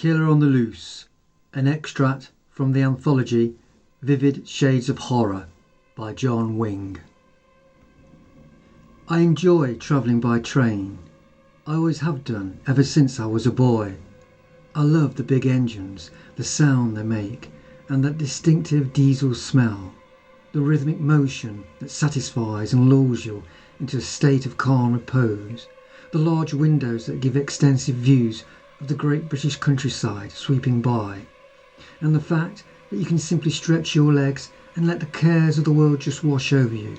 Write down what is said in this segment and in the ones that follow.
Killer on the Loose, an extract from the anthology Vivid Shades of Horror by John Wing. I enjoy travelling by train. I always have done ever since I was a boy. I love the big engines, the sound they make, and that distinctive diesel smell, the rhythmic motion that satisfies and lulls you into a state of calm repose, the large windows that give extensive views of the great British countryside sweeping by, and the fact that you can simply stretch your legs and let the cares of the world just wash over you.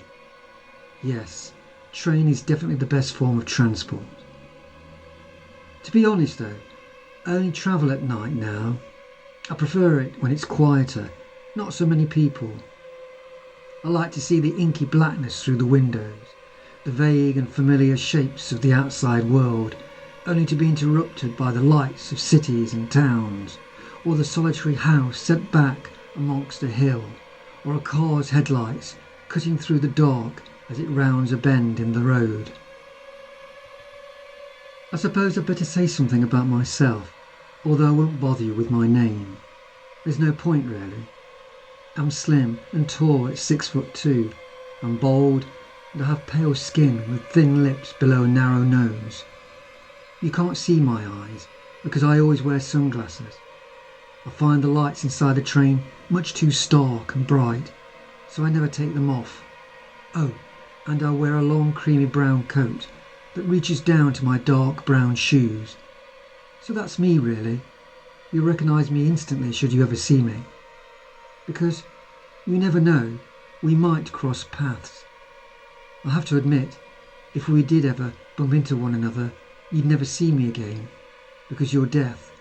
Yes, train is definitely the best form of transport. To be honest though, I only travel at night now. I prefer it when it's quieter, not so many people. I like to see the inky blackness through the windows, the vague and familiar shapes of the outside world, only to be interrupted by the lights of cities and towns, or the solitary house set back amongst a hill, or a car's headlights cutting through the dark as it rounds a bend in the road. I suppose I'd better say something about myself, although I won't bother you with my name. There's no point really. I'm slim and tall at 6'2". I'm bold and I have pale skin with thin lips below a narrow nose. You can't see my eyes because I always wear sunglasses. I find the lights inside the train much too stark and bright, so I never take them off. Oh, and I wear a long creamy brown coat that reaches down to my dark brown shoes. So that's me really. You'll recognise me instantly should you ever see me. Because you never know, we might cross paths. I have to admit, if we did ever bump into one another, you'd never see me again, because your death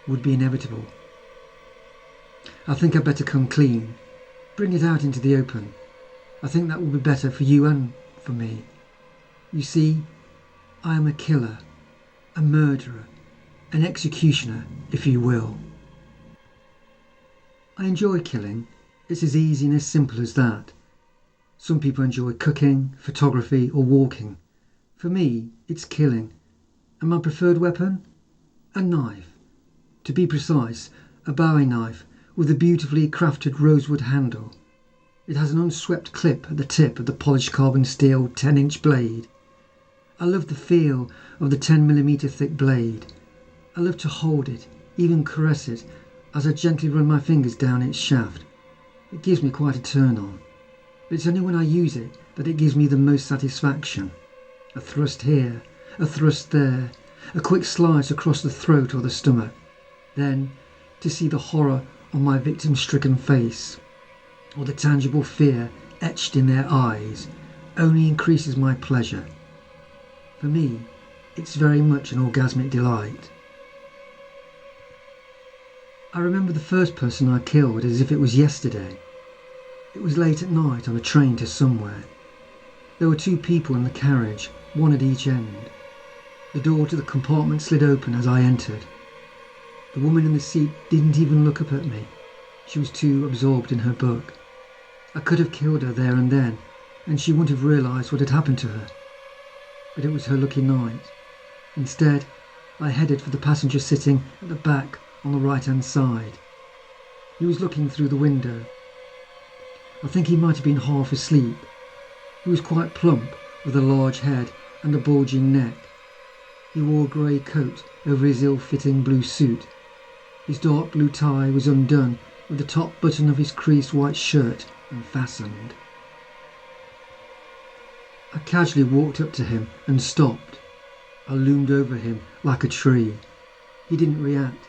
would be inevitable. I think I'd better come clean, bring it out into the open. I think that will be better for you and for me. You see, I am a killer, a murderer, an executioner, if you will. I enjoy killing. It's as easy and as simple as that. Some people enjoy cooking, photography, or walking. For me, it's killing. And my preferred weapon? A knife. To be precise, a Bowie knife with a beautifully crafted rosewood handle. It has an unswept clip at the tip of the polished carbon steel 10-inch blade. I love the feel of the 10mm thick blade. I love to hold it, even caress it, as I gently run my fingers down its shaft. It gives me quite a turn on. But it's only when I use it that it gives me the most satisfaction. A thrust here, a thrust there, a quick slice across the throat or the stomach. Then, to see the horror on my victim-stricken face, or the tangible fear etched in their eyes, only increases my pleasure. For me, it's very much an orgasmic delight. I remember the first person I killed as if it was yesterday. It was late at night on a train to somewhere. There were two people in the carriage, one at each end. The door to the compartment slid open as I entered. The woman in the seat didn't even look up at me. She was too absorbed in her book. I could have killed her there and then, and she wouldn't have realised what had happened to her. But it was her lucky night. Instead, I headed for the passenger sitting at the back on the right-hand side. He was looking through the window. I think he might have been half asleep. He was quite plump, with a large head and a bulging neck. He wore a grey coat over his ill-fitting blue suit. His dark blue tie was undone, with the top button of his creased white shirt unfastened. I casually walked up to him and stopped. I loomed over him like a tree. He didn't react,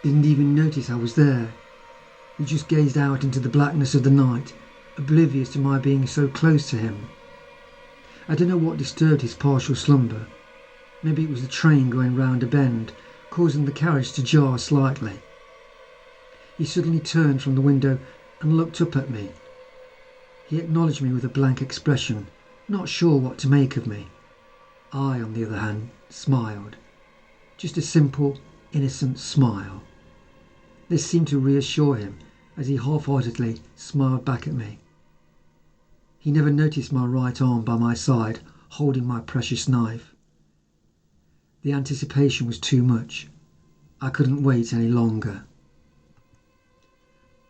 didn't even notice I was there. He just gazed out into the blackness of the night, oblivious to my being so close to him. I don't know what disturbed his partial slumber. Maybe it was the train going round a bend, causing the carriage to jar slightly. He suddenly turned from the window and looked up at me. He acknowledged me with a blank expression, not sure what to make of me. I, on the other hand, smiled. Just a simple, innocent smile. This seemed to reassure him as he half-heartedly smiled back at me. He never noticed my right arm by my side holding my precious knife. The anticipation was too much. I couldn't wait any longer.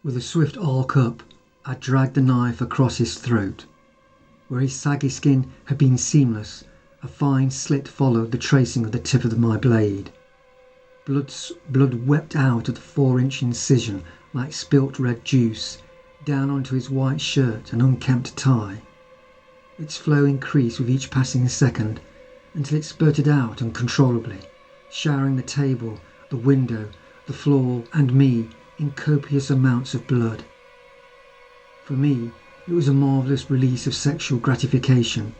With a swift arc up, I dragged the knife across his throat. Where his saggy skin had been seamless, a fine slit followed the tracing of the tip of my blade. Blood wept out of the 4-inch incision like spilt red juice, down onto his white shirt and unkempt tie. Its flow increased with each passing second, until it spurted out uncontrollably, showering the table, the window, the floor, and me in copious amounts of blood. For me, it was a marvellous release of sexual gratification.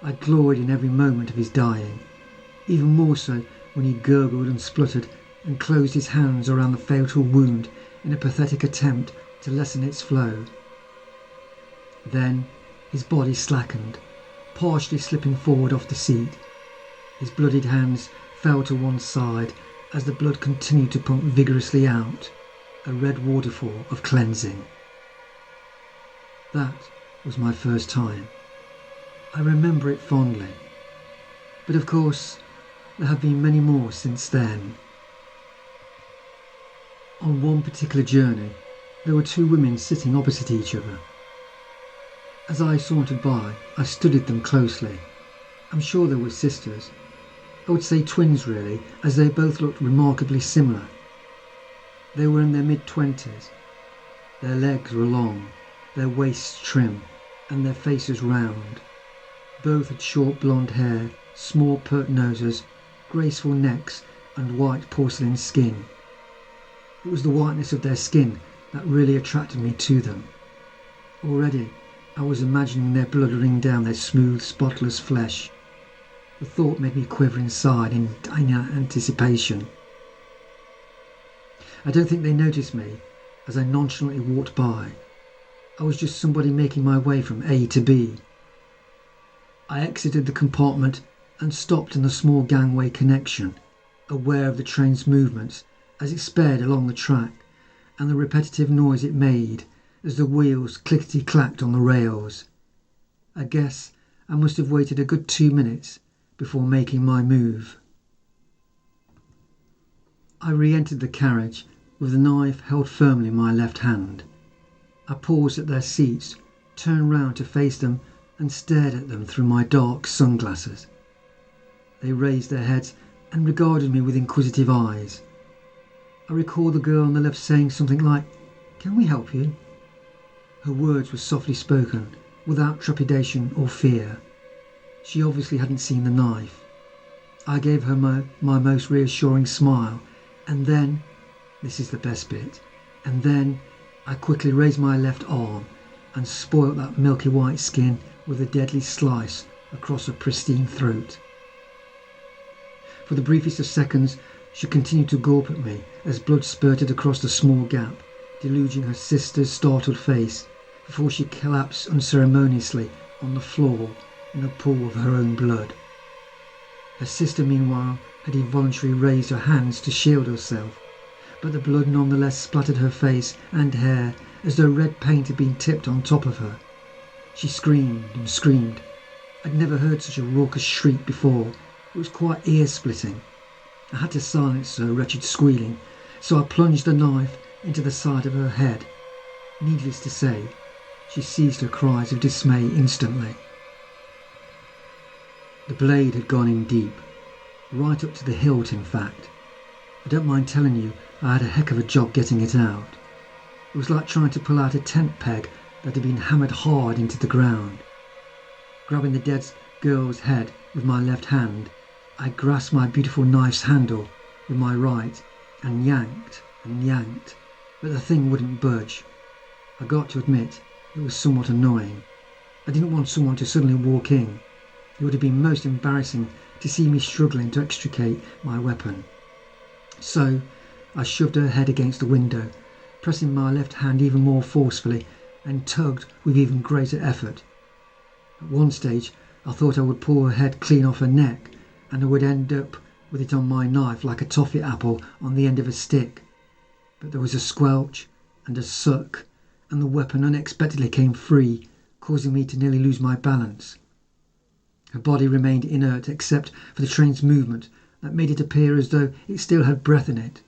I gloried in every moment of his dying, even more so when he gurgled and spluttered and closed his hands around the fatal wound in a pathetic attempt to lessen its flow. Then his body slackened, partially slipping forward off the seat. His bloodied hands fell to one side as the blood continued to pump vigorously out, a red waterfall of cleansing. That was my first time. I remember it fondly. But of course, there have been many more since then. On one particular journey, there were 2 women sitting opposite each other. As I sauntered by, I studied them closely. I'm sure they were sisters. I would say twins really, as they both looked remarkably similar. They were in their mid-20s. Their legs were long, their waists trim, and their faces round. Both had short blonde hair, small pert noses, graceful necks, and white porcelain skin. It was the whiteness of their skin that really attracted me to them. Already, I was imagining their blood running down their smooth, spotless flesh. The thought made me quiver inside in anticipation. I don't think they noticed me as I nonchalantly walked by. I was just somebody making my way from A to B. I exited the compartment and stopped in the small gangway connection, aware of the train's movements as it sped along the track and the repetitive noise it made as the wheels clickety-clacked on the rails. I guess I must have waited a good 2 minutes before making my move. I re-entered the carriage with the knife held firmly in my left hand. I paused at their seats, turned round to face them and stared at them through my dark sunglasses. They raised their heads and regarded me with inquisitive eyes. I recall the girl on the left saying something like, "Can we help you?" Her words were softly spoken, without trepidation or fear. She obviously hadn't seen the knife. I gave her my most reassuring smile, and then, this is the best bit, and then I quickly raised my left arm and spoilt that milky white skin with a deadly slice across her pristine throat. For the briefest of seconds, she continued to gawp at me as blood spurted across the small gap, deluging her sister's startled face, before she collapsed unceremoniously on the floor in a pool of her own blood. Her sister, meanwhile, had involuntarily raised her hands to shield herself, but the blood nonetheless splattered her face and hair as though red paint had been tipped on top of her. She screamed and screamed. I'd never heard such a raucous shriek before. It was quite ear-splitting. I had to silence her wretched squealing, so I plunged the knife into the side of her head. Needless to say, she ceased her cries of dismay instantly. The blade had gone in deep, right up to the hilt in fact. I don't mind telling you I had a heck of a job getting it out. It was like trying to pull out a tent peg that had been hammered hard into the ground. Grabbing the dead girl's head with my left hand, I grasped my beautiful knife's handle with my right and yanked, but the thing wouldn't budge. I got to admit it was somewhat annoying. I didn't want someone to suddenly walk in. It would have been most embarrassing to see me struggling to extricate my weapon. So I shoved her head against the window, pressing my left hand even more forcefully, and tugged with even greater effort. At one stage I thought I would pull her head clean off her neck, and I would end up with it on my knife like a toffee apple on the end of a stick. But there was a squelch and a suck, and the weapon unexpectedly came free, causing me to nearly lose my balance. Her body remained inert except for the train's movement, that made it appear as though it still had breath in it.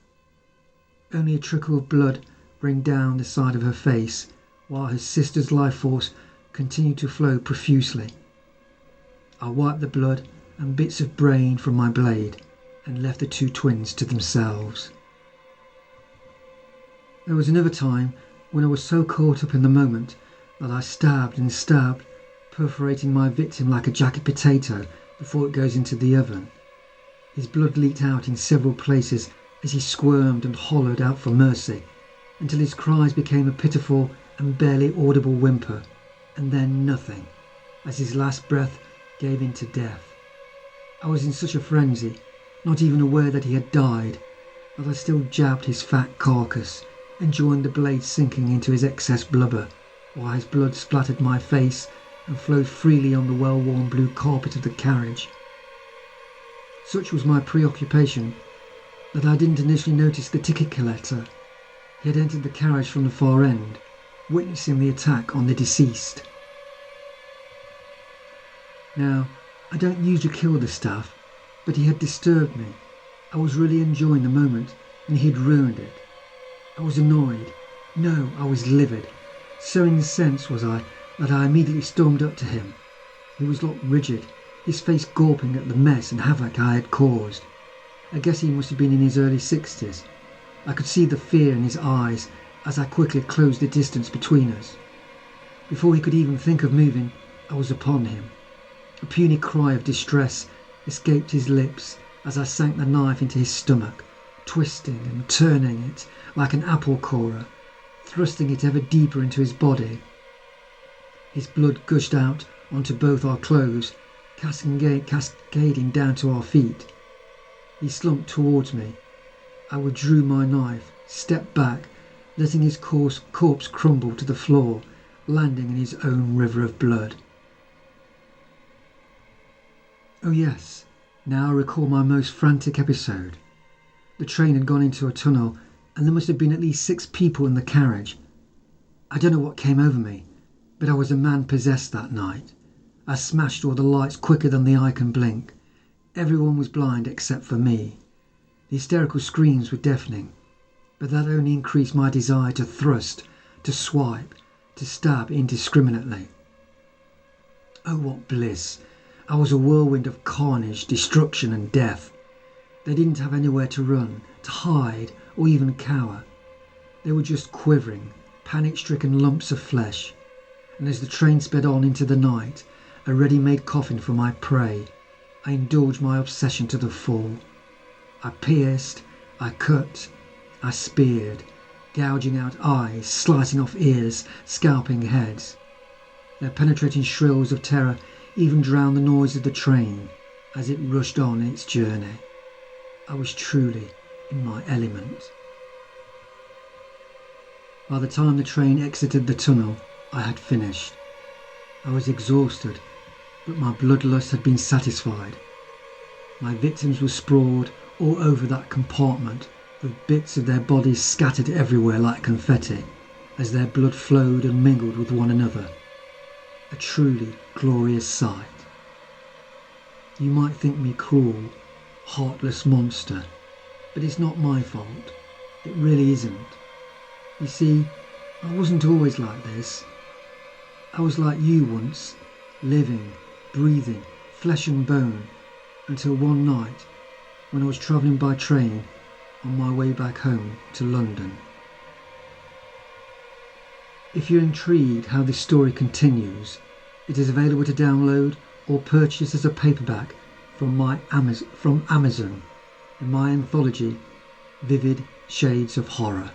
Only a trickle of blood ran down the side of her face, while her sister's life force continued to flow profusely. I wiped the blood and bits of brain from my blade and left the two twins to themselves. There was another time when I was so caught up in the moment that I stabbed and stabbed, perforating my victim like a jacket potato before it goes into the oven. His blood leaked out in several places as he squirmed and hollowed out for mercy, until his cries became a pitiful and barely audible whimper, and then nothing, as his last breath gave in to death. I was in such a frenzy, not even aware that he had died, that I still jabbed his fat carcass, enjoying the blade sinking into his excess blubber, while his blood splattered my face and flowed freely on the well-worn blue carpet of the carriage. Such was my preoccupation that I didn't initially notice the ticket collector. He had entered the carriage from the far end, witnessing the attack on the deceased. Now, I don't usually kill the staff, but he had disturbed me. I was really enjoying the moment, and he had ruined it. I was annoyed. No, I was livid. So incensed was I that I immediately stormed up to him. He was locked rigid, his face gawping at the mess and havoc I had caused. I guess he must have been in his early 60s. I could see the fear in his eyes as I quickly closed the distance between us. Before he could even think of moving, I was upon him. A puny cry of distress escaped his lips as I sank the knife into his stomach, twisting and turning it like an apple corer, thrusting it ever deeper into his body. His blood gushed out onto both our clothes, cascading down to our feet. He slumped towards me. I withdrew my knife, stepped back, letting his corpse crumble to the floor, landing in his own river of blood. Oh yes, now I recall my most frantic episode. The train had gone into a tunnel, and there must have been at least 6 people in the carriage. I don't know what came over me, but I was a man possessed that night. I smashed all the lights quicker than the eye can blink. Everyone was blind except for me. The hysterical screams were deafening, but that only increased my desire to thrust, to swipe, to stab indiscriminately. Oh, what bliss! I was a whirlwind of carnage, destruction and death. They didn't have anywhere to run, to hide, or even cower. They were just quivering, panic-stricken lumps of flesh. And as the train sped on into the night, a ready-made coffin for my prey, I indulged my obsession to the full. I pierced, I cut, I speared, gouging out eyes, slicing off ears, scalping heads. Their penetrating shrills of terror even drowned the noise of the train as it rushed on its journey. I was truly in my element. By the time the train exited the tunnel, I had finished. I was exhausted, but my bloodlust had been satisfied. My victims were sprawled all over that compartment, with bits of their bodies scattered everywhere like confetti, as their blood flowed and mingled with one another. A truly glorious sight. You might think me cruel, heartless monster, but it's not my fault. It really isn't. You see, I wasn't always like this. I was like you once, living, breathing, flesh and bone, until one night when I was travelling by train on my way back home to London. If you're intrigued how this story continues, it is available to download or purchase as a paperback from Amazon in my anthology, Vivid Shades of Horror.